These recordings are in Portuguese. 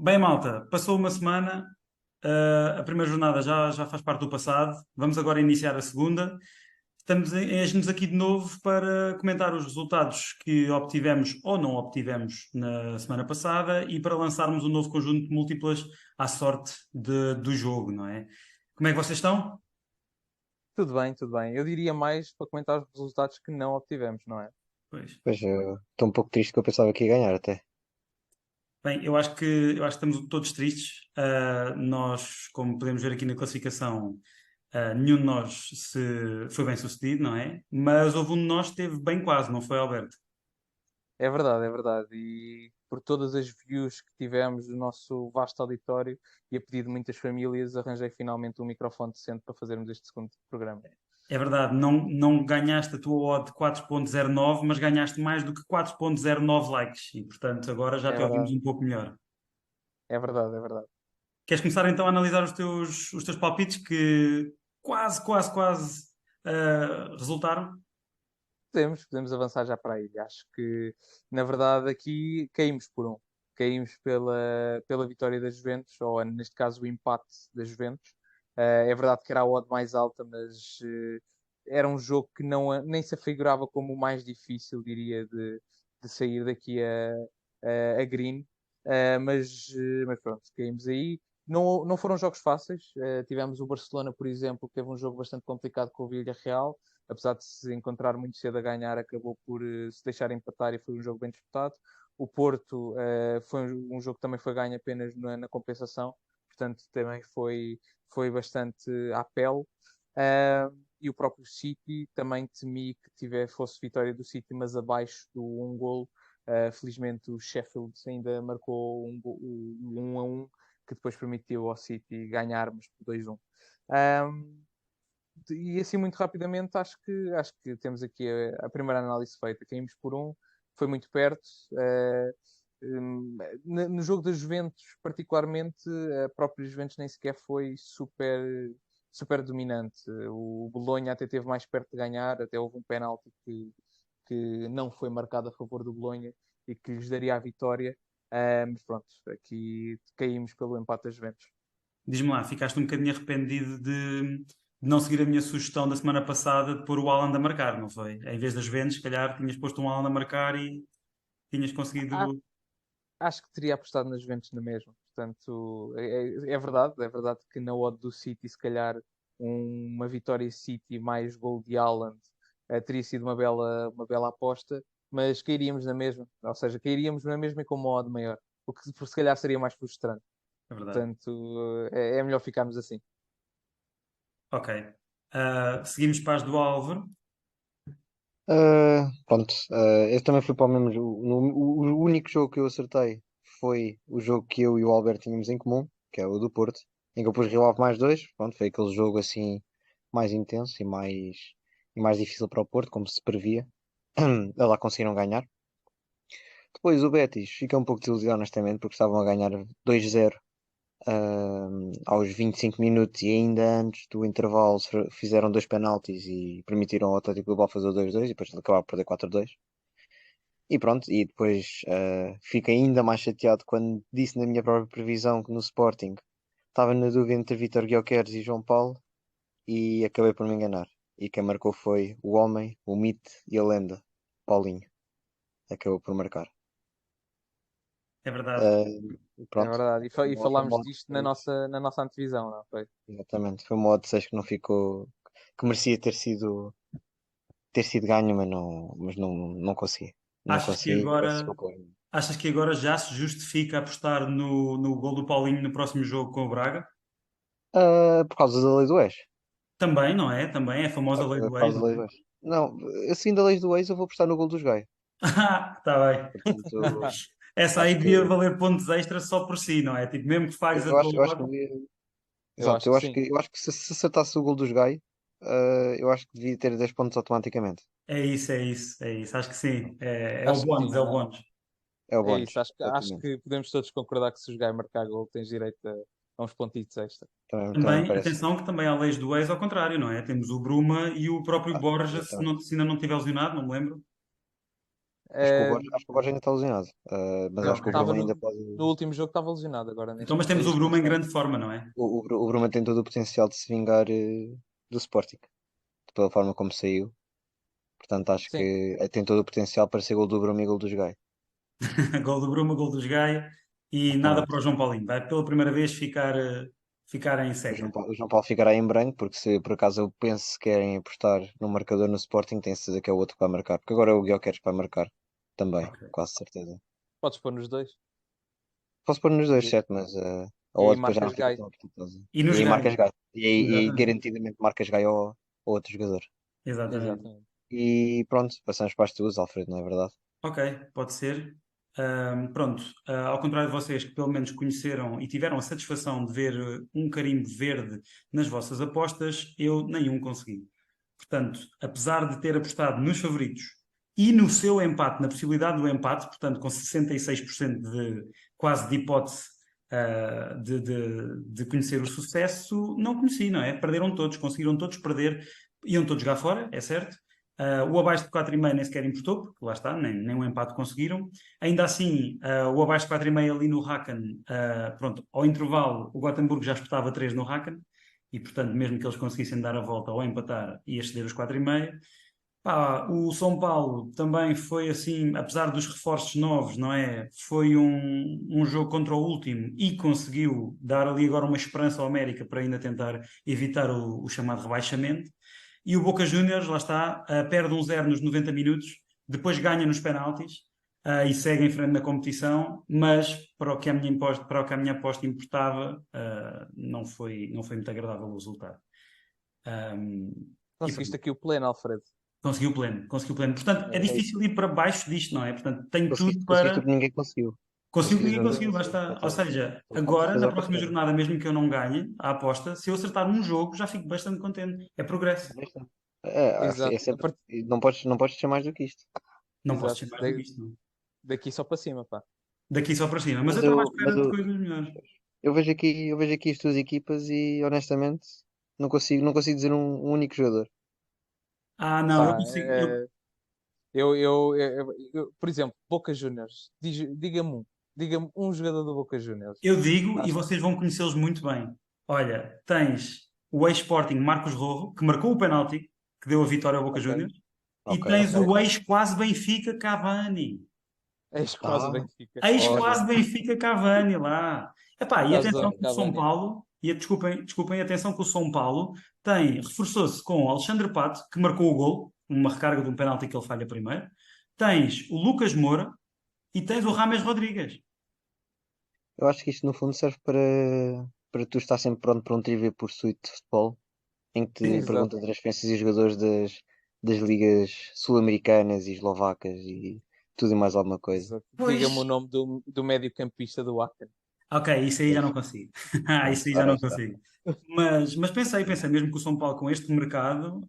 Bem, malta, passou uma semana, a primeira jornada já faz parte do passado, vamos agora iniciar a segunda. Estamos aqui de novo para comentar os resultados que obtivemos ou não obtivemos na semana passada e para lançarmos um novo conjunto de múltiplas à sorte do jogo, não é? Como é que vocês estão? Tudo bem, tudo bem. Eu diria mais para comentar os resultados que não obtivemos, não é? Pois. Pois, estou um pouco triste que eu pensava que ia ganhar até. Bem, eu acho que estamos todos tristes. Nós, como podemos ver aqui na classificação, nenhum de nós foi bem sucedido, não é? Mas houve um de nós que esteve bem quase, não foi, Alberto? É verdade, é verdade. E por todas as views que tivemos do nosso vasto auditório e a pedido de muitas famílias, arranjei finalmente um microfone decente para fazermos este segundo programa. É verdade, não ganhaste a tua odd de 4.09, mas ganhaste mais do que 4.09 likes. E, portanto, agora já É te ouvimos verdade, um pouco melhor. é verdade, é verdade. Queres começar então a analisar os teus palpites que quase resultaram? Podemos avançar já para aí. Acho que, na verdade, aqui caímos por um. Caímos pela vitória da Juventus, ou neste caso o empate da Juventus. É verdade que era a odd mais alta, mas era um jogo que nem se afigurava como o mais difícil, diria, de sair daqui a green. Mas pronto, caímos aí. Não foram jogos fáceis. Tivemos o Barcelona, por exemplo, que teve um jogo bastante complicado com o Villarreal, apesar de se encontrar muito cedo a ganhar, acabou por se deixar empatar e foi um jogo bem disputado. O Porto foi um jogo que também foi ganho apenas na compensação, portanto também foi bastante à pele. E o próprio City também temi que fosse vitória do City, mas abaixo do um golo. Felizmente o Sheffield ainda marcou o 1-1, que depois permitiu ao City ganharmos por 2-1. E assim muito rapidamente acho que temos aqui a primeira análise feita. Caímos por um, foi muito perto. No jogo da Juventus, particularmente, a própria Juventus nem sequer foi super dominante. O Bolonha até esteve mais perto de ganhar, até houve um penalti que não foi marcado a favor do Bolonha e que lhes daria a vitória. Mas pronto, aqui caímos pelo empate da Juventus. Diz-me lá, ficaste um bocadinho arrependido de não seguir a minha sugestão da semana passada de pôr o Haaland a marcar, não foi? Em vez das Juventus, se calhar tinhas posto um Haaland a marcar e tinhas conseguido. Acho que teria apostado nas Juventus na mesma. Portanto, é verdade que na odd do City, se calhar, uma vitória City mais gol de Haaland teria sido uma bela aposta, mas cairíamos na mesma. Ou seja, cairíamos na mesma e com uma odd maior. O que se calhar seria mais frustrante. É verdade. Portanto, é melhor ficarmos assim. Ok. Seguimos para as do Álvaro. Pronto, eu também fui para o mesmo jogo. O único jogo que eu acertei foi o jogo que eu e o Alberto tínhamos em comum, que é o do Porto, em que eu pus Rio Ave mais dois. Pronto, foi aquele jogo assim mais intenso e mais difícil para o Porto, como se previa. Lá conseguiram ganhar. Depois o Betis, fiquei um pouco desiludido honestamente, porque estavam a ganhar 2-0 aos 25 minutos e ainda antes do intervalo fizeram dois penaltis e permitiram ao Atlético Bilbao fazer o 2-2 e depois acabaram por perder 4-2. E pronto, e depois fiquei ainda mais chateado quando disse na minha própria previsão que no Sporting estava na dúvida entre Vítor Gyökeres e João Paulo e acabei por me enganar. E quem marcou foi o homem, o mito e a lenda, Paulinho. Acabou por marcar. É verdade. Ah, É pronto, verdade. E foi falámos uma odd disto na seis. nossa antevisão, não foi? Exatamente, foi uma odd 6 que não ficou, que merecia ter sido ganho, mas não consegui. Não Achas que consegui, peço agora, desculpa. achas que agora já se justifica apostar no gol do Paulinho no próximo jogo com o Braga? Por causa da lei do ex. Também, não é? Também é a famosa lei Por do ex, causa não da lei é? do ex. Não, assim da lei do ex eu vou apostar no gol dos Gaio. Ah, está bem. Portanto, Essa aí acho devia que valer pontos extras só por si, não é? Tipo, mesmo que pagues a eu tua acho, eu acho que odd. Eu exato, acho eu que acho sim. que eu acho que se acertasse o gol dos Gaio, eu acho que devia ter 10 pontos automaticamente. É isso, é isso, é isso. Acho que sim. É o Acho que bónus, é sim. o bónus. É o É bónus, isso. Acho exatamente. que podemos todos concordar que se o jogar e marcar gol, tens direito a uns pontitos extra. Também me Também, parece. atenção que também há leis do ex ao contrário, não é? Temos o Bruma e o próprio Borja, se, Exatamente. se ainda não estiver lesionado, não me lembro. Eh, Acho que o Borja ainda está lesionado. Mas Ah, acho ok. que o Bruma Estava ainda no, pode. no último jogo, estava lesionado agora Então, mas neste, temos o este Bruma em começar. grande forma, não é? O Bruma tem todo o potencial de se vingar do Sporting, pela forma como saiu. Portanto, acho Sim, que tem todo o potencial para ser gol do Bruma e gol dos Gaio. Gol do Bruma, gol dos Gaia e nada Pronto. para o João Paulinho. Vai pela primeira vez ficar em seca. O João Paulo ficará em branco, porque se por acaso eu penso que querem apostar no marcador no Sporting, tenho certeza que é o outro que vai marcar. Porque agora é o Gyökeres que vai marcar também, Ok. quase certeza. podes pôr nos dois. Posso pôr nos E, dois, certo, mas a e aí odd depois já não marcas fica Gaio. tão apetitosa. E E nos aí Gaia. marcas Gaio. E Exatamente. garantidamente marcas Gaio ao outro jogador. Exatamente. Exatamente. E pronto, passamos para as tuas, Alfredo, não é verdade? Ok, pode ser. Pronto, ao contrário de vocês que pelo menos conheceram e tiveram a satisfação de ver um carimbo verde nas vossas apostas, eu nenhum consegui. Portanto, apesar de ter apostado nos favoritos e no seu empate, na possibilidade do empate, portanto, com 66% de quase de hipótese de conhecer o sucesso, não conheci, não é? Perderam todos, conseguiram todos perder, iam todos jogar fora, é certo. O abaixo de 4,5 nem sequer importou, porque lá está, nem um empate conseguiram. Ainda assim, o abaixo de 4,5 ali no Hacken, pronto, ao intervalo, o Gothenburg já espetava 3 no Hacken, e portanto, mesmo que eles conseguissem dar a volta ou empatar, ia exceder os 4,5. Pá, o São Paulo também foi assim, apesar dos reforços novos, não é? Foi um jogo contra o último e conseguiu dar ali agora uma esperança ao América para ainda tentar evitar o chamado rebaixamento. E o Boca Juniors, lá está, perde 1-0 nos 90 minutos, depois ganha nos penaltis, e segue em frente na competição, mas para o que a minha aposta importava, não foi muito agradável o resultado. Um, e Conseguiste pronto, aqui o pleno, Alfredo. conseguiu o pleno, conseguiu o pleno. Portanto, é É, É, difícil ir para baixo disto, não é? Portanto, tem tudo conseguiste o para. que ninguém conseguiu. Conseguiu que Conseguiste ninguém o que ninguém conseguiu, lá conseguiu. está. Ou seja, agora, Fez na ao próxima contrário. jornada, mesmo que eu não ganhe a aposta, se eu acertar um jogo, já fico bastante contente. É progresso. Aí está. É exato. sempre. Não podes ter mais do que isto. Não posso Exato. ser mais do que isto, não. Daqui só para cima, pá. Daqui só para cima. Mas eu Mas estava à eu, mas espera de eu, coisas melhores. eu vejo aqui as tuas equipas e honestamente não consigo dizer um único jogador. Ah, não, eu Pá, consigo. por exemplo, Boca Juniors. Diga-me um jogador do Boca Juniors. Eu digo e Acho vocês vão conhecê-los muito bem. Olha, tens o ex-Sporting Marcos Rojo, que marcou o penalti, que deu a vitória ao Boca Ok, Juniors, e ok, tens ok. o ex-quase Benfica Cavani. ex-quase Ah, Benfica. Ex-quase olha, Benfica Cavani lá. Epá, e Estás atenção onde, que o São Cavani? Paulo, desculpem, atenção que o São Paulo reforçou-se com o Alexandre Pato, que marcou o gol, uma recarga de um penalti que ele falha primeiro. Tens o Lucas Moura e tens o Rames Rodrigues. eu acho que isto no fundo serve para tu estar sempre pronto para um trivia pursuit de futebol, em que te Exato. pergunta transferências e jogadores das ligas sul-americanas e eslovacas e tudo e mais alguma coisa. Exato. Pois, Diga-me o nome do médio-campista do Acre. ok, isso aí já não Pois, consigo. pronto, Isso aí já ora aí não está. consigo. Mas pensei, mesmo que o São Paulo, com este mercado,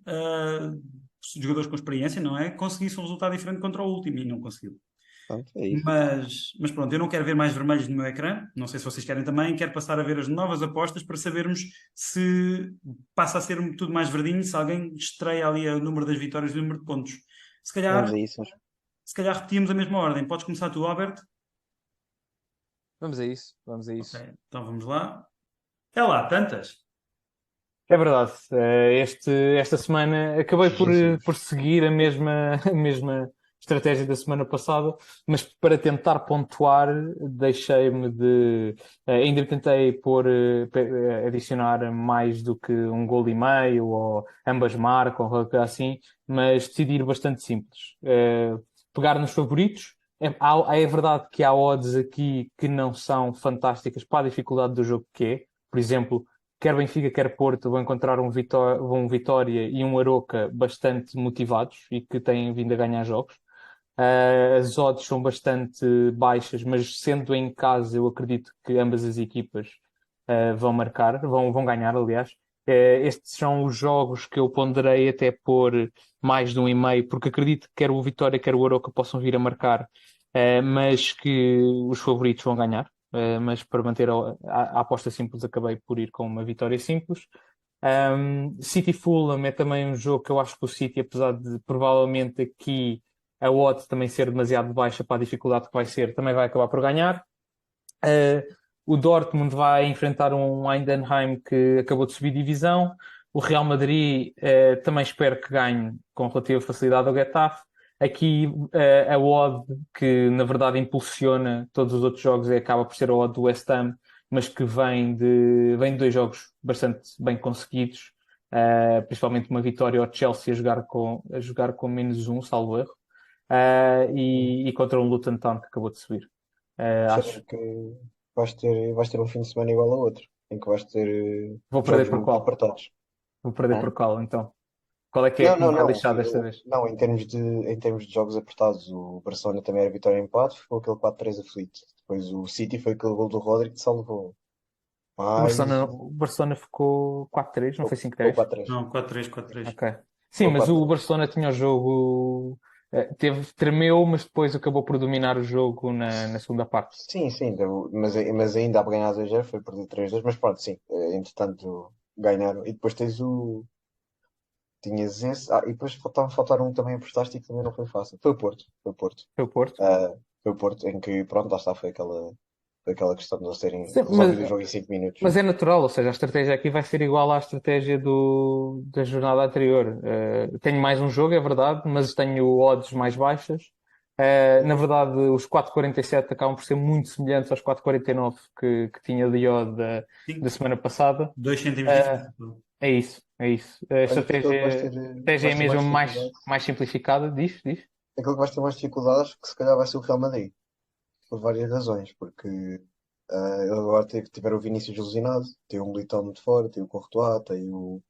jogadores com experiência, não é? Conseguisse um resultado diferente contra o último e não conseguiu. Pronto, é isso. Mas pronto, eu não quero ver mais vermelhos no meu ecrã, não sei se vocês querem também, quero passar a ver as novas apostas para sabermos se passa a ser tudo mais verdinho, se alguém estreia ali o número das vitórias e o número de pontos. Se Vamos calhar, a isso. se calhar repetimos a mesma ordem. Podes começar tu, Albert? Vamos a isso, vamos a Ok, isso. então vamos lá. É lá, tantas. É verdade. Esta semana acabei por Jesus. seguir a mesma, a mesma estratégia da semana passada, mas para tentar pontuar, deixei-me de. Ainda tentei adicionar mais do que um gol e meio, ou ambas marcam, ou algo assim, mas decidi ir bastante simples. Pegar nos favoritos. É verdade que há odds aqui que não são fantásticas para a dificuldade do jogo que é. Por exemplo, quer Benfica, quer Porto vão encontrar um Vitória e um Aroca bastante motivados e que têm vindo a ganhar jogos. As odds são bastante baixas, mas sendo em casa, eu acredito que ambas as equipas vão marcar, vão ganhar, aliás. Estes são os jogos que eu ponderei até pôr mais de 1,5, porque acredito que quer o Vitória, quer o Aroca possam vir a marcar, mas que os favoritos vão ganhar. Mas para manter a aposta simples, acabei por ir com uma vitória simples. City Fulham é também um jogo que eu acho que o City, apesar de provavelmente aqui a odd também ser demasiado baixa para a dificuldade que vai ser, também vai acabar por ganhar. O Dortmund vai enfrentar um Heidenheim que acabou de subir divisão. O Real Madrid também espero que ganhe com relativa facilidade ao Getafe. Aqui a odd que na verdade impulsiona todos os outros jogos acaba por ser a odd do West Ham, mas que vem de dois jogos bastante bem conseguidos, principalmente uma vitória ao Chelsea a jogar com -1, salvo erro, e contra um Luton Town que acabou de subir. Cheira que vais ter um fim de semana igual ao outro, em que vais ter Vou jogos perder por muito qual? apertados. Vou perder Hã? por qual, então. Qual é Não, que me não, vai não. lixar desta vez? Não, em termos de jogos apertados, o Barcelona também era vitória e empate, ficou aquele 4-3 aflito. Depois o City foi aquele gol do Rodri que salvou. O Mais. Barcelona ficou 4-3, não foi Ficou 5-3? 4-3. Não, 4-3, 4-3. Ok. Sim, Ficou mas o 4-3. Barcelona tinha o jogo. Tremeu, mas depois acabou por dominar o jogo na segunda parte. Sim, sim, mas ainda há para ganhar 2-0, foi perder 3-2, mas pronto, sim, entretanto ganharam. E depois tinhas esse, e depois faltaram um também apostaste e que também não foi fácil. Foi o Porto, foi o Porto. Foi o Porto. Foi o Porto em que, pronto, lá está, foi aquela questão de eles terem Sim, resolvido o jogo em 5 minutos. mas é natural, ou seja, a estratégia aqui vai ser igual à estratégia da jornada anterior. Tenho mais um jogo, é verdade, mas tenho odds mais baixas. Na verdade, os 4,47 acabam por ser muito semelhantes aos 4,49 que tinha de odd da semana passada. 2 cêntimos de diferença. É isso, é isso. A Olha, aquilo que estratégia é mesmo mais simplificada, diz. aquilo que vais ter mais dificuldade, acho que se calhar vai ser o Real Madrid, por várias razões, porque eles agora tiveram o Vinícius lesionado, tem o Militão muito fora, tem o Courtois, tem o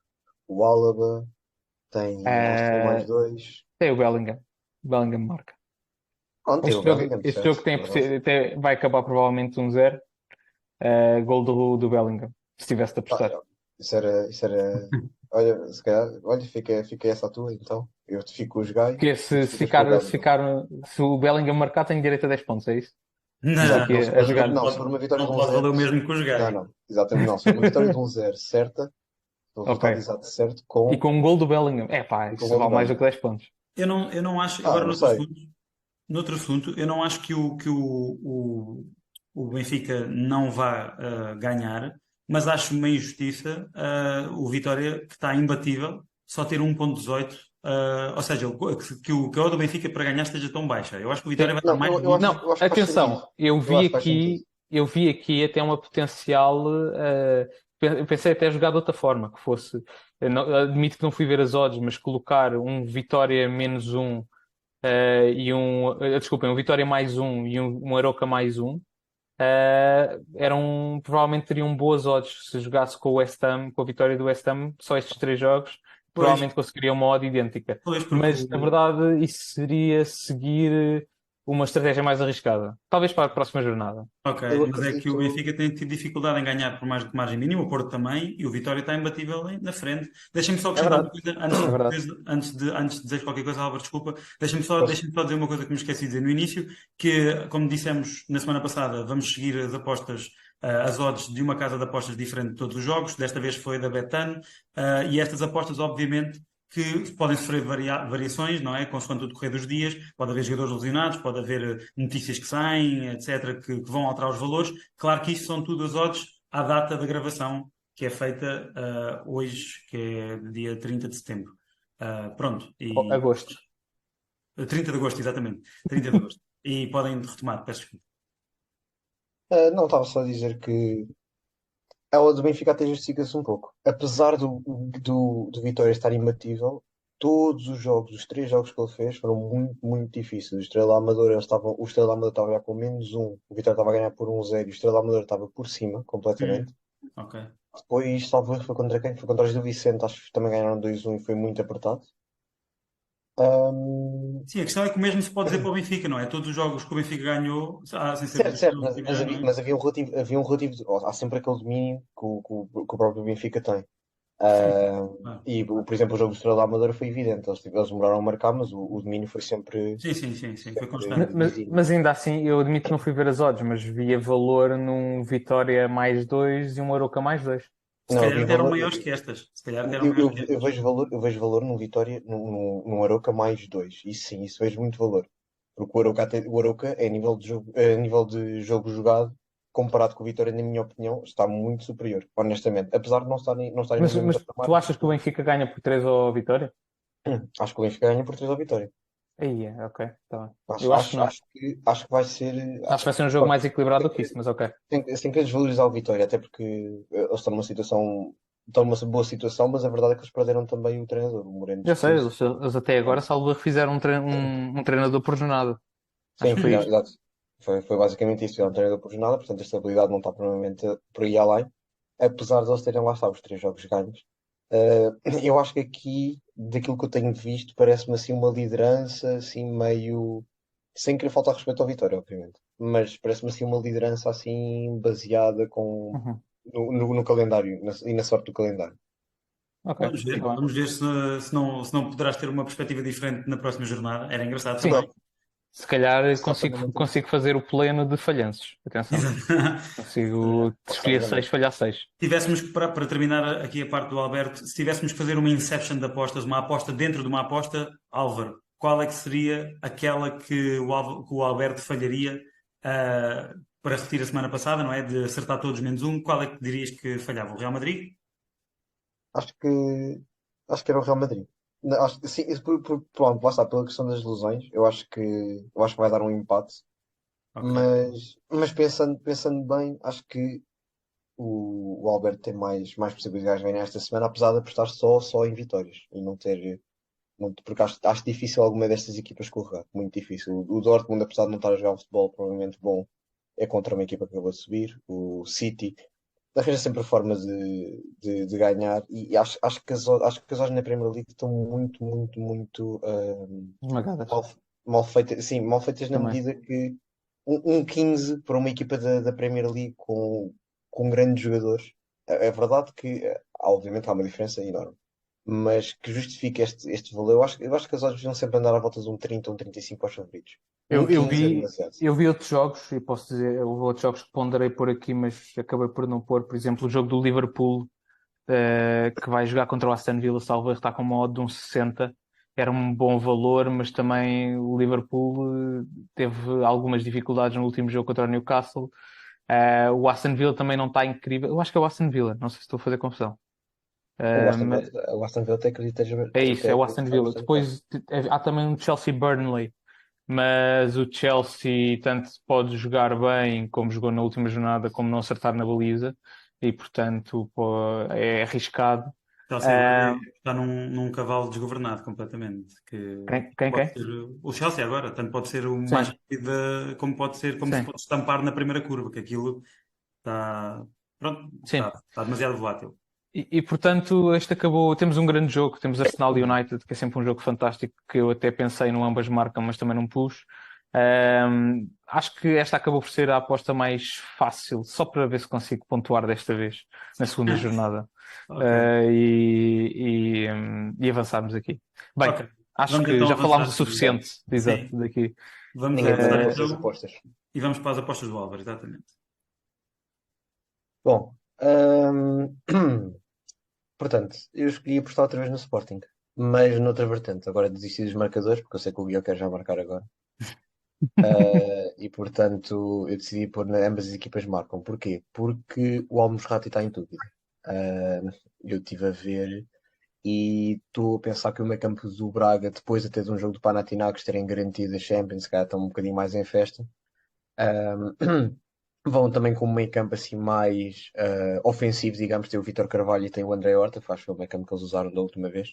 Alaba, eles têm mais Eh, dois. Tem o Bellingham. O Bellingham marca. Pronto, tem o Bellingham, Este certo? jogo vai acabar provavelmente 1-0. Gol do Bellingham, se tivesse de apostar. Isso era. Olha, se calhar, olha, fica essa a tua, então. Eu te fico com os Gai Porque e tu ficas com o Bellingham. se o Bellingham marcar, tem direito a 10 pontos, é isso? Não, Estou Exato, aqui não, a jogar. se for uma vitória não de pode 1-0. valer o mesmo que os Não, gajos. não, exatamente, não. Se for uma vitória de 1-0 certa, o resultado Ok. exato certo, E com um gol do Bellingham. com o Isso gol do vale mais do que Bellingham. 10 pontos. Eu não acho, agora Não sei. noutro assunto, eu não acho que o Benfica não vá ganhar, mas acho uma injustiça o Vitória, que está imbatível, só ter 1,18, ou seja, que a odd do Benfica para ganhar esteja tão baixa. Eu acho que o Vitória vai estar Não, mais eu acho, bonito. eu acho que faz Atenção, sentido. Eu acho que faz sentido. eu vi aqui até uma potencial. Eu pensei até jogar de outra forma, que fosse. Admito que não fui ver as odds, mas colocar um Vitória -1 e desculpem, um Vitória +1 e um Aroca +1. Provavelmente teriam boas odds se jogasse com o West Ham, com a vitória do West Ham, só estes 3 jogos, Pois, provavelmente conseguiria uma odd idêntica. pois, Mas na verdade isso seria seguir uma estratégia mais arriscada. Talvez para a próxima jornada. ok, Eu mas é que o acredito. Benfica tem tido dificuldade em ganhar por mais do que margem mínima, o Porto também, e o Vitória está imbatível na frente. Deixa-me só É acrescentar uma verdade, coisa é verdade. antes de dizer qualquer coisa, Álvaro, desculpa. Deixa-me Força. só dizer uma coisa que me esqueci de dizer no início, que, como dissemos na semana passada, vamos seguir as apostas, as odds de uma casa de apostas diferente de todos os jogos. Desta vez foi da Betano, e estas apostas, obviamente, que podem sofrer variações, não é? Consoante o decorrer dos dias, pode haver jogadores lesionados, pode haver notícias que saem, etc., que vão alterar os valores. Claro que isto são tudo as odds à data da gravação, que é feita hoje, que é dia 30 de setembro. Pronto, e Agosto. 30 de agosto, exatamente. 30 de agosto. E podem retomar, peço desculpa. Não, estava só a dizer que ela do Benfica até justifica-se um pouco. Apesar do Vitória estar imbatível, todos os jogos, os 3 jogos que ele fez foram muito, muito difíceis. O Estrela Amadora estava já com -1, o Vitória estava a ganhar por 1-0 e o Estrela Amadora estava por cima completamente. Ok. Depois, salvo erro, foi contra quem? Foi contra os do Vicente, acho que também ganharam 2-1 e foi muito apertado. Ahm, Sim, a questão é que o mesmo se pode dizer para o Benfica, não é? Todos os jogos que o Benfica ganhou, sem ser certo, certo, mas, o mas havia, mas havia um relativo. Há sempre aquele domínio que o próprio Benfica tem. Sim. E, por exemplo, o jogo do Estrela da Amadora foi evidente. Eles demoraram a marcar, mas o domínio foi sempre, Sim, foi sempre constante. visível. Mas ainda assim, eu admito que não fui ver as odds, mas via valor num Vitória +2 e um Aroca +2. Se Não, eu calhar vi até eram valor. maiores que estas. Se calhar até eram Eu, maiores eu, que eu estas. vejo valor, eu vejo valor num Vitória, num Arouca mais dois. Isso sim, isso vejo muito valor. Porque o Arouca é a nível de jogo jogado, comparado com o Vitória, na minha opinião, está muito superior, honestamente. Apesar de não estarem no mesmo Mas patamar, tu achas que o Benfica ganha por 3 ao Vitória? acho que o Benfica ganha por 3 ao Vitória. Aí, ok, tá bem. Acho, Eu acho que acho, não. acho que vai ser. Acho que vai ser um jogo Pronto, mais equilibrado do que isso, mas ok. tem que desvalorizar o Vitória, até porque eles estão numa boa situação, mas a verdade é que eles perderam também o treinador, o Moreno Eu sei, despediu-se. eles até agora, salvo erro, fizeram um treinador por jornada. Acho Sim, que foi fizeram, isto. exato. Foi basicamente isso. Fizeram um treinador por jornada, portanto a estabilidade não está provavelmente por aí além, apesar de eles terem lá estado os 3 jogos ganhos. Eh, eu acho que aqui, daquilo que eu tenho visto, parece-me assim uma liderança, assim meio. Sem querer faltar respeito ao Vitória, obviamente. Mas parece-me assim uma liderança assim baseada Uhum. no calendário e na sorte do calendário. Ok, tá bem. Vamos ver se não poderás ter uma perspectiva diferente na próxima jornada. Era engraçado Sim, também. Pronto, se calhar só para não manter. consigo fazer o pleno de falhanços. Atenção, Exato. consigo escolher 6, Exatamente. falhar 6. Tivéssemos que, para terminar aqui a parte do Alberto, se tivéssemos que fazer uma inception de apostas, uma aposta dentro de uma aposta, Álvaro, qual é que seria aquela que que o Alberto falharia para repetir a semana passada, não é? De acertar todos menos um, qual é que dirias que falhava? O Real Madrid? Acho que acho que era o Real Madrid. Não, acho que sim, isso pronto, lá está, pela questão das lesões, eu acho que vai dar um empate, Ok. mas pensando bem, acho que o Alberto tem mais possibilidades de ganhar esta semana, apesar de apostar só em vitórias e não ter muito, porque acho difícil alguma destas equipas escorregar, muito difícil. O Dortmund, apesar de não estar a jogar um futebol provavelmente bom, é contra uma equipa que acabou de subir, o City arranja sempre forma de ganhar e acho que as odds na Premier League estão muito, muito, muito Esmagadas mal, mal feitas, sim, mal feitas na também. medida que um 15 para uma equipa da Premier League com grandes jogadores, é verdade que obviamente há uma diferença enorme, mas que justifique este valor, eu acho que as odds deviam sempre andar à volta de um 30, um 35 aos favoritos. Eu, Um eu 15 é vi, demasiado. eu vi outros jogos, e posso dizer, houve outros jogos que ponderei por aqui, mas acabei por não pôr. Por exemplo, o jogo do Liverpool, que vai jogar contra o Aston Villa, salvo erro, está com uma odd de 1,60. Era um bom valor, mas também o Liverpool teve algumas dificuldades no último jogo contra o Newcastle. O Aston Villa também não está incrível. Eu acho que é o Aston Villa, não sei se estou a fazer confusão. O Uh, Aston Villa, o Aston Villa É isso, até é o acredito Aston que está Villa. bastante bem. Depois há também um Chelsea Burnley, mas o Chelsea tanto pode jogar bem como jogou na última jornada, como não acertar na baliza, e portanto pô, é arriscado. Chelsea agora Ah, está num cavalo desgovernado completamente. Pode quem? ser o Chelsea agora, tanto pode ser o mais Sim, rápido, como se sim, pode estampar na primeira curva, que aquilo está, pronto, sim. está demasiado volátil. Portanto, este acabou. Temos um grande jogo, temos Arsenal e United, que é sempre um jogo fantástico, que eu até pensei no ambas marcam, mas também não pus. Acho que esta acabou por ser a aposta mais fácil, só para ver se consigo pontuar desta vez, na segunda jornada. Ok, E avançarmos aqui. Bem, ok. acho Vamos que então já falámos o avançar. suficiente, exato, Sim, daqui. vamos Ninguém avançar perdeu com essas então apostas. e vamos para as apostas do Álvaro, exatamente. Bom, portanto, eu escolhi apostar outra vez no Sporting, mas noutra vertente. Agora desisti dos marcadores, porque eu sei que o Guilherme quer já marcar agora. E portanto, eu decidi pôr ambas as equipas marcam. Porquê? Porque o Al-Musrati está em dúvida. Eu estive a ver e estou a pensar que o meio campo do Braga, depois até de um jogo do Panathinaikos terem garantido a Champions, se calhar estão um bocadinho mais em festa. Ahm, vão também com um meio campo assim mais ofensivo, digamos. Tem o Vítor Carvalho e tem o André Horta, que acho que foi o meio campo que eles usaram da última vez.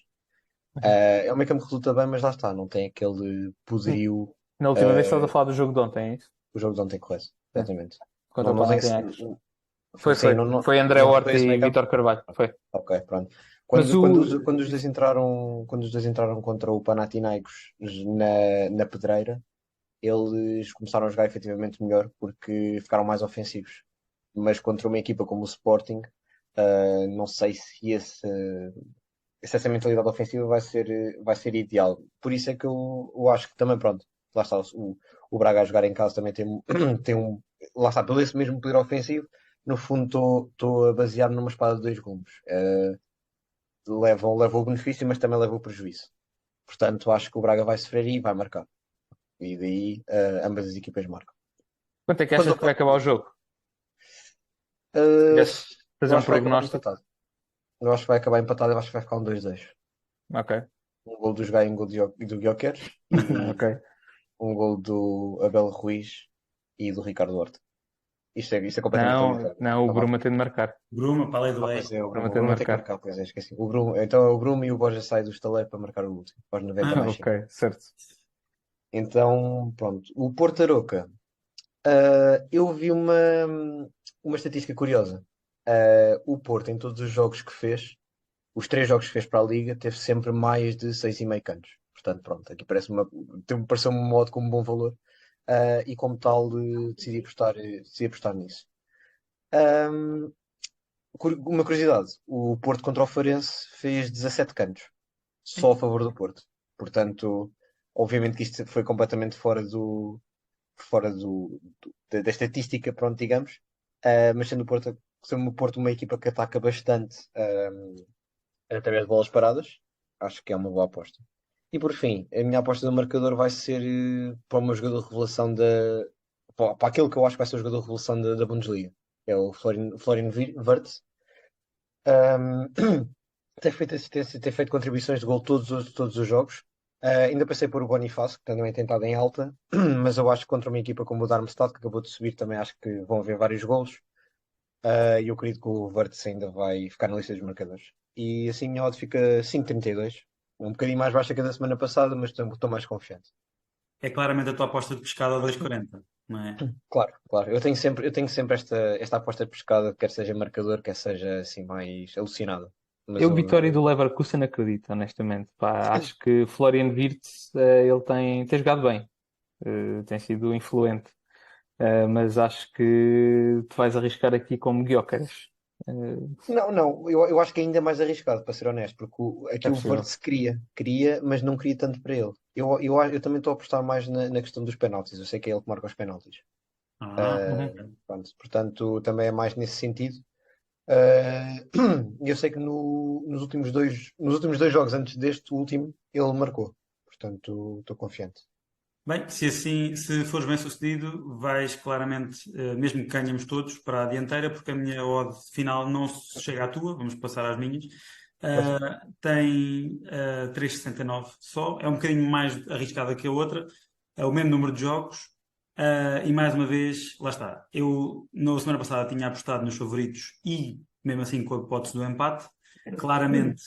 É um meio campo que resulta bem, mas lá está, não tem aquele poderio. Na última vez estás a ah, falar do jogo de ontem, é isso? o jogo de ontem correto, É, exatamente. contra Não, o não tem. Panathinaikos. Sim, Foi André não foi Horta esse e meio campo? Vítor Carvalho, foi. Ok, pronto. Mas Quando os dois entraram contra o Panathinaikos na Pedreira, eles começaram a jogar efetivamente melhor porque ficaram mais ofensivos. Mas contra uma equipa como o Sporting, não sei se essa mentalidade ofensiva vai ser ideal. Por isso é que eu acho que também, pronto, lá está o Braga a jogar em casa também tem, tem um. Lá está, pelo esse mesmo poder ofensivo, no fundo estou a basear numa espada de dois gumes. Levam o benefício, mas também levam o prejuízo. Portanto, acho que o Braga vai sofrer e vai marcar. E daí ambas as equipas marcam. Quanto é que Quanto achas ao que vai acabar o jogo? Se Uh, tivesse de eu fazer um acho que vai acabar prognóstico. empatado. Eu acho que vai acabar empatado. Eu acho que vai ficar um 2-2. Ok, Um gol do Jogai e um gol do Gyökeres. E ok. um gol do Abel Ruiz e do Ricardo Horta. Isto é completamente Não, aleatório. não, o Estava a Bruma ver. tem de marcar. Bruma, para a lei do Pois ex. é, O Bruma O tem de Bruno tem que marcar. marcar, pois é, esqueci. Então é o Bruno e o Borja sai do estaleiro para marcar o último, aos 90 mais 5. Ok, certo. Então, pronto. O Porto Aroca. Eu vi uma estatística curiosa. O Porto, em todos os jogos que fez, os 3 jogos que fez para a Liga, teve sempre mais de 6,5 cantos. Portanto, pronto, aqui pareceu-me um modo com um bom valor. E como tal, decidi apostar nisso. Ahm, uma curiosidade: o Porto contra o Farense fez 17 cantos, só a favor do Porto. Portanto, obviamente que isto foi completamente fora da estatística, pronto, digamos. Mas sendo o Porto uma equipa que ataca bastante através de bolas paradas, acho que é uma boa aposta. E por fim, a minha aposta do marcador vai ser para o meu jogador de revelação para aquele que eu acho que vai ser o jogador de revelação da Bundesliga. É o Florian Wirtz. Um, Tem feito assistência, tem feito contribuições de gol todos os jogos. Ainda pensei por o Bonifácio, que também tem estado em alta, mas eu acho que contra uma equipa como o Darmstadt, que acabou de subir, também acho que vão haver vários golos. E eu acredito que o Wirtz ainda vai ficar na lista dos marcadores. E assim a minha odd fica 5,32. Um bocadinho mais baixa que a da semana passada, mas estou mais confiante. É claramente a tua aposta de pescada a 2,40, não é? Claro, claro. Eu tenho sempre esta aposta de pescada, quer seja marcador, quer seja assim mais alucinada. Mas Eu, vitória do Leverkusen, acredito, honestamente. Pá, acho que Florian Wirtz, ele tem jogado bem. Tem sido influente. Mas acho que tu vais arriscar aqui como Gyökeres. não, não, eu acho que é ainda mais arriscado, para ser honesto, porque aqui É o possível. Wirtz queria, mas não queria tanto para ele. Eu também estou a apostar mais na questão dos penaltis. Eu sei que é ele que marca os penaltis. Ah, Uhum. Pronto, portanto, também é mais nesse sentido. Uh, eu sei que nos últimos dois jogos antes deste último, ele marcou. Portanto, estou confiante. bem, se fores bem sucedido, vais claramente, mesmo que ganhemos todos, para a dianteira, porque a minha odd final não se chega à tua, vamos passar às minhas. Força. Tem 3,69 só, é um bocadinho mais arriscada que a outra, é o mesmo número de jogos, e mais uma vez, lá está. Eu, na semana passada, tinha apostado nos favoritos e, mesmo assim, com a hipótese do empate, claramente.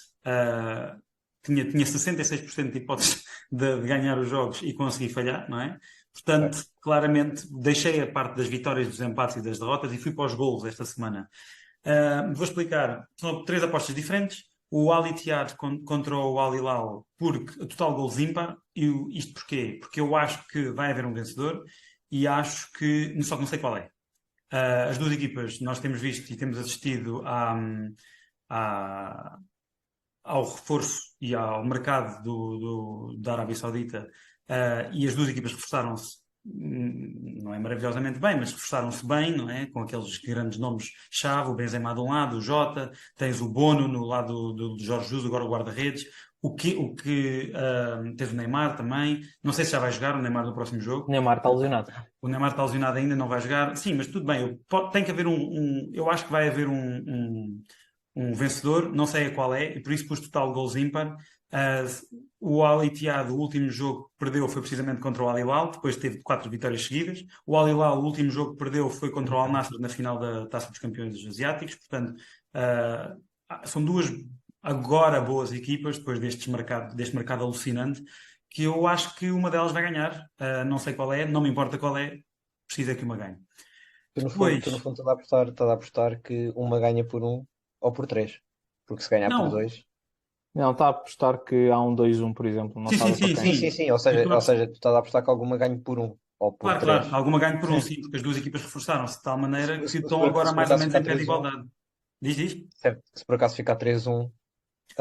Tinha 66% de hipóteses de ganhar os jogos e consegui falhar, não é? Certo. Portanto, claramente deixei a parte das vitórias, dos empates e das derrotas e fui para os golos esta semana. Vou explicar. São 3 apostas diferentes. O Al Ittihad contra o Al Hilal, porque total gols ímpar. E isto porquê? Porque eu acho que vai haver um vencedor e acho que, só que não sei qual é. As duas equipas, nós temos visto e temos assistido à, ao reforço e ao mercado da Arábia Saudita, e as duas equipas reforçaram-se, não é maravilhosamente bem, mas reforçaram-se bem, não é? Com aqueles grandes nomes-chave, o Benzema de um lado, o Jota, tens o Bono no lado do Jorge Jesus, agora o guarda-redes, tens o Neymar também, não sei se já vai jogar o Neymar no próximo jogo. Neymar está lesionado. O Neymar está lesionado ainda, não vai jogar. Sim, mas tudo bem. Tem que haver eu acho que vai haver um vencedor, não sei a qual é, e por isso pus total gols ímpar. O Al Ittihad, o último jogo que perdeu foi precisamente contra o Al Hilal, depois teve 4 vitórias seguidas. O Al Hilal, o último jogo que perdeu foi contra o Al Nassr na final da Taça dos Campeões Asiáticos. Portanto, são duas agora boas equipas, depois deste mercado alucinante, que eu acho que uma delas vai ganhar. Não sei qual é, não me importa qual é, precisa que uma ganhe. Tu no fundo estás a apostar que uma ganha por 1 ou por 3. Porque se ganhar por Não, 2. Não, está a apostar que há um 2-1, por exemplo. Não sim, sim, sabe para sim, Sim, quem. sim, sim. sim. Ou Eu seja, estou a ou seja, tu estás a apostar que alguma ganhe por 1 ou por Claro, claro. 3. Alguma ganho por um, Sim. sim, porque as duas equipas reforçaram-se de tal maneira Se, que se, se estão por, agora se por mais ou acaso menos ficar em pé de 3-1, igualdade. Diz isto? certo? Se por acaso ficar 3-1,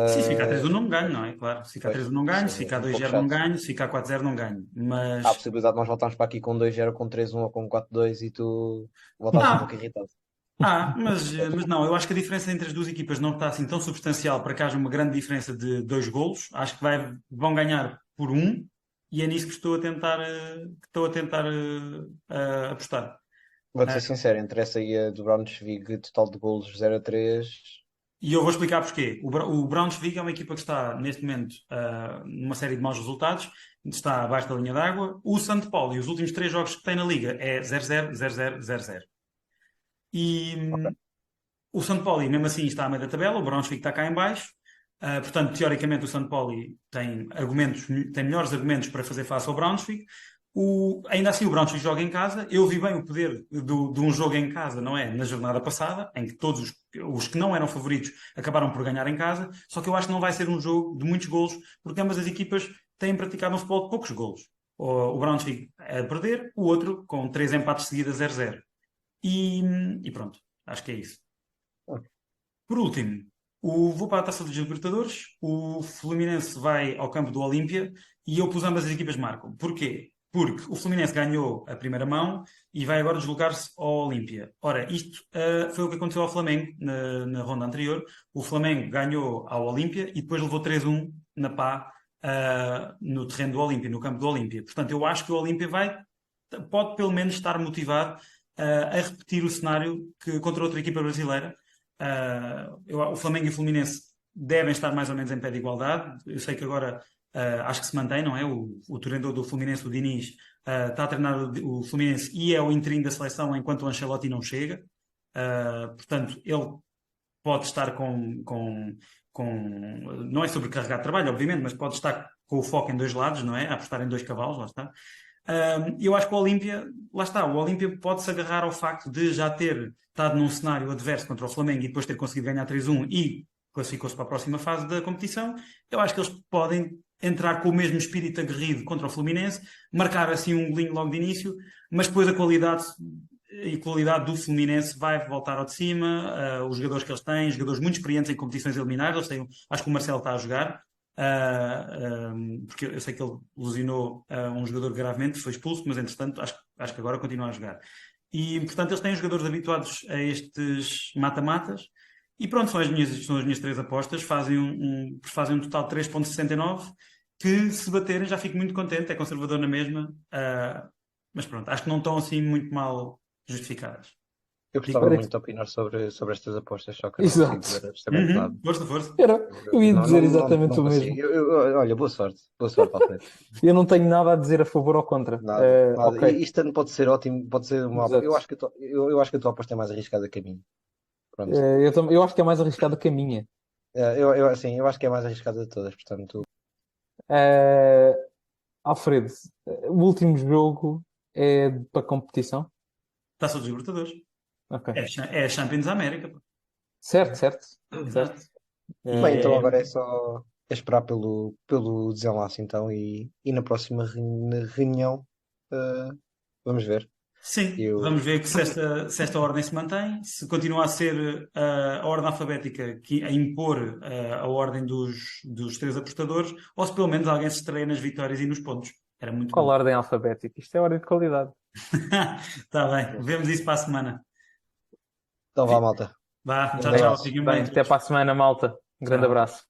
Se ficar 3-1 não ganho, pois, não é? Claro. Se ficar pois, 3-1 não ganho, isso se é ficar um pouco 2-0 não chato. ganho, se ficar 4-0 não ganho. Há a Mas possibilidade de nós voltarmos para aqui com 2-0, com 3-1 ou com 4-2 e tu voltares um não, pouco irritado. Mas não, eu acho que a diferença entre as duas equipas não está assim tão substancial para que haja uma grande diferença de 2 golos. Acho que vão ganhar por um e é nisso que estou a tentar apostar. Vou-te Ah, ser sincero, entre essa e a do Braunschweig, total de golos 0-3. E eu vou explicar porquê. O Braunschweig é uma equipa que está, neste momento, numa série de maus resultados, está abaixo da linha d'água. O St. Paulo, e os últimos 3 jogos que tem na Liga, é 0-0, 0-0, 0-0. E o St. Pauli, mesmo assim, está à meio da tabela, o Braunschweig está cá em baixo. Portanto, teoricamente, o St. Pauli tem melhores argumentos para fazer face ao Braunschweig. Ainda assim, o Braunschweig joga em casa. Eu vi bem o poder de um jogo em casa, não é? Na jornada passada, em que todos os que não eram favoritos acabaram por ganhar em casa. Só que eu acho que não vai ser um jogo de muitos golos, porque ambas as equipas têm praticado um futebol de poucos golos. O Braunschweig a perder, o outro com 3 empates seguidos a 0-0. E pronto, acho que é isso. Por último, vou para a Taça dos Libertadores. O Fluminense vai ao campo do Olímpia e eu pus ambas as equipas marcam. Porquê? Porque o Fluminense ganhou a primeira mão e vai agora deslocar-se ao Olímpia. Ora, isto foi o que aconteceu ao Flamengo na ronda anterior. O Flamengo ganhou ao Olímpia e depois levou 3-1 na pá no terreno do Olímpia, no campo do Olímpia. Portanto, eu acho que o Olímpia pode pelo menos estar motivado a repetir o cenário que contra outra equipa brasileira. O Flamengo e o Fluminense devem estar mais ou menos em pé de igualdade. Eu sei que agora acho que se mantém, não é? O treinador do Fluminense, o Diniz, está a treinar o Fluminense e é o interino da seleção enquanto o Ancelotti não chega. Portanto, ele pode estar não é sobrecarregado de trabalho, obviamente, mas pode estar com o foco em 2 lados, não é? A apostar em 2 cavalos, lá está. Eu acho que o Olímpia, lá está, o Olímpia pode-se agarrar ao facto de já ter estado num cenário adverso contra o Flamengo e depois ter conseguido ganhar 3-1 e classificou-se para a próxima fase da competição. Eu acho que eles podem entrar com o mesmo espírito aguerrido contra o Fluminense, marcar assim um golinho logo de início, mas depois a qualidade do Fluminense vai voltar ao de cima. Os jogadores que eles têm, jogadores muito experientes em competições eliminares, acho que o Marcelo está a jogar. Porque eu sei que ele lesionou um jogador gravemente, foi expulso, mas entretanto acho que agora continua a jogar. E portanto eles têm jogadores habituados a estes mata-matas. E pronto, são as minhas 3 apostas, fazem um total de 3,69, que se baterem já fico muito contente, é conservador na mesma, mas pronto, acho que não estão assim muito mal justificadas. Eu gostava Parece- muito de opinar sobre estas apostas, só que eu não consigo Exato. dizer absolutamente nada. Força. Eu ia Não, dizer não, exatamente não o mesmo. consigo. Olha, boa sorte Alfredo. Eu não tenho nada a dizer a favor ou contra. Nada. Ok, Isto não pode ser ótimo, pode ser uma. exato. Eu acho que a tua aposta é mais arriscada que a minha. Pronto. Eu acho que é mais arriscado que a minha. Assim, eu acho que é mais arriscada de todas, portanto. Eh, Alfredo, o último jogo é para competição? Taça dos Libertadores. Ok. É a Champions da América. Pô. Certo. Bem, então Eh, agora é só esperar pelo desenlace então e na próxima reunião vamos ver. Sim, vamos ver se esta ordem se mantém, se continua a ser a ordem alfabética a impor a ordem dos 3 apostadores, ou se pelo menos alguém se estreia nas vitórias e nos pontos. Era muito Qual bom. ordem alfabética? Isto é ordem de qualidade. Está bem, vemos isso para a semana. Então vá, malta. Vá, Um tchau, abraço. fiquem bem Bem, até todos. para a semana, malta. Um grande Tchau. abraço.